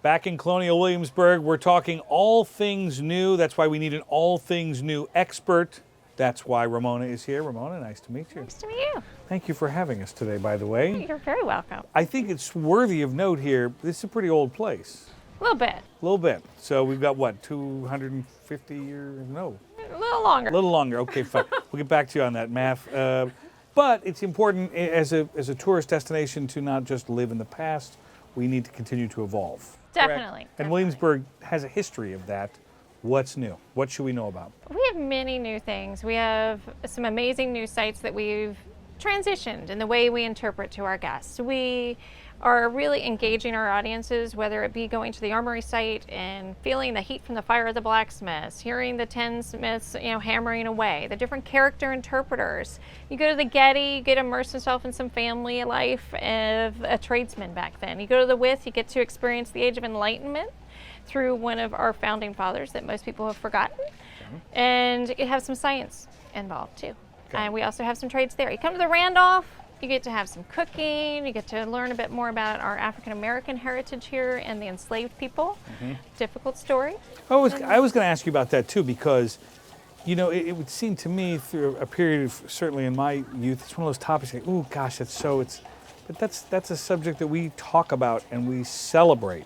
Back in Colonial Williamsburg, we're talking all things new. That's why we need an all things new expert. That's why Ramona is here. Ramona, nice to meet you. Nice to meet you. Thank you for having us today, by the way. You're very welcome. I think it's worthy of note here, this is a pretty old place. A little bit. A little bit. So we've got what, 250 years? No. A little longer. A little longer. Okay, fine. We'll get back to you on that math. But it's important as a tourist destination to not just live in the past. We need to continue to evolve. Definitely. And Williamsburg has a history of that. What's new? What should we know about? We have many new things. We have some amazing new sites that we've transitioned in the way we interpret to our guests. We are really engaging our audiences, whether it be going to the Armory site and feeling the heat from the fire of the blacksmiths, hearing the 10 smiths, hammering away, the different character interpreters. You go to the Getty, you get immersed yourself in some family life of a tradesman back then. You go to the With, you get to experience the Age of Enlightenment through one of our founding fathers that most people have forgotten. Okay. And you have some science involved too. Okay. And we also have some trades there. You come to the Randolph, you get to have some cooking, you get to learn a bit more about our African American heritage here and the enslaved people. Mm-hmm. Difficult story. I was going to ask you about that too, because it would seem to me through a period of, certainly in my youth, it's one of those topics like, oh gosh, but that's a subject that we talk about and we celebrate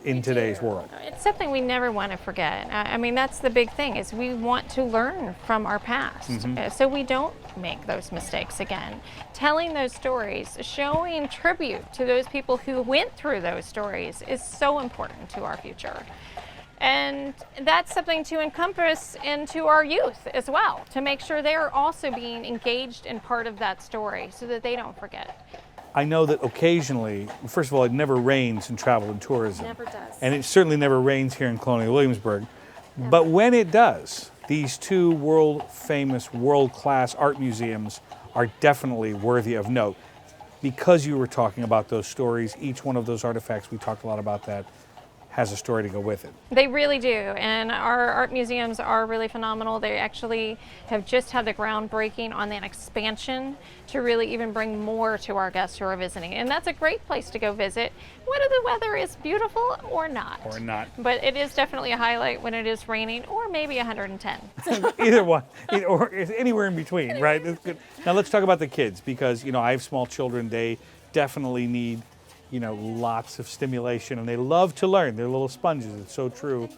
in today's world. It's something we never want to forget. I mean, that's the big thing, is we want to learn from our past, so we don't make those mistakes again. Telling those stories, showing tribute to those people who went through those stories is so important to our future. And that's something to encompass into our youth as well, to make sure they're also being engaged in part of that story so that they don't forget. I know that occasionally, first of all, it never rains in travel and tourism. Never does. And it certainly never rains here in Colonial Williamsburg. Never. But when it does, these two world-famous, world-class art museums are definitely worthy of note. Because you were talking about those stories, each one of those artifacts, we talked a lot about that, has a story to go with it. They really do, and our art museums are really phenomenal. They actually have just had the groundbreaking on an expansion to really even bring more to our guests who are visiting, and that's a great place to go visit, whether the weather is beautiful or not. Or not. But it is definitely a highlight when it is raining, or maybe 110. Either one, or anywhere in between, right? That's good. Now let's talk about the kids, because I have small children. They definitely need lots of stimulation, and they love to learn. They're little sponges. It's so true.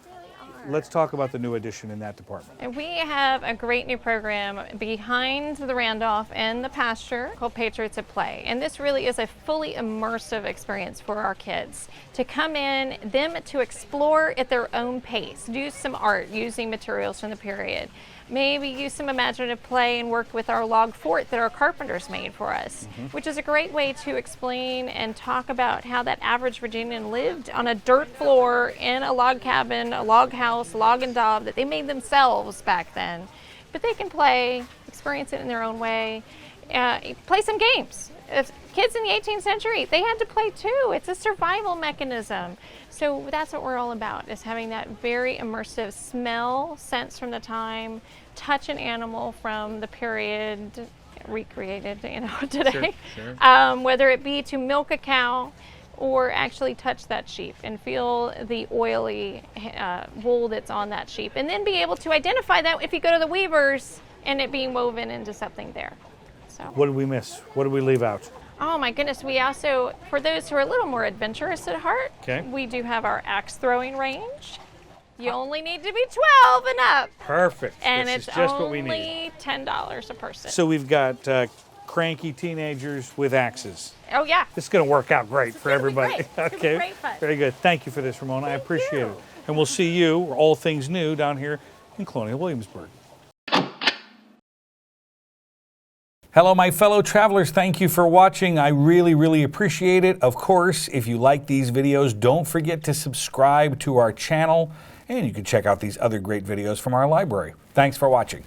Let's talk about the new addition in that department. And we have a great new program behind the Randolph and the pasture called Patriots at Play. And this really is a fully immersive experience for our kids to come in, them to explore at their own pace, do some art using materials from the period. Maybe use some imaginative play and work with our log fort that our carpenters made for us, which is a great way to explain and talk about how that average Virginian lived on a dirt floor in a log cabin, a log house, log and daub that they made themselves back then. But they can play, experience it in their own way, play some games. If kids in the 18th century, they had to play too. It's a survival mechanism. So that's what we're all about, is having that very immersive smell, sense from the time, touch an animal from the period, recreated, today. Sure. Whether it be to milk a cow or actually touch that sheep and feel the oily wool that's on that sheep. And then be able to identify that if you go to the weavers and it being woven into something there. So. What did we miss? What did we leave out? Oh my goodness, we also, for those who are a little more adventurous at heart, we do have our axe throwing range. You only need to be 12 and up. Perfect. And this it's is just only what we need. $10 a person. So we've got cranky teenagers with axes. Oh yeah. This is going to work out great for everybody. Great. Okay. Great fun. Very good. Thank you for this, Ramona. I appreciate it. And we'll see you, all things new, down here in Colonial Williamsburg. Hello, my fellow travelers. Thank you for watching. I really, really appreciate it. Of course, if you like these videos, don't forget to subscribe to our channel, and you can check out these other great videos from our library. Thanks for watching.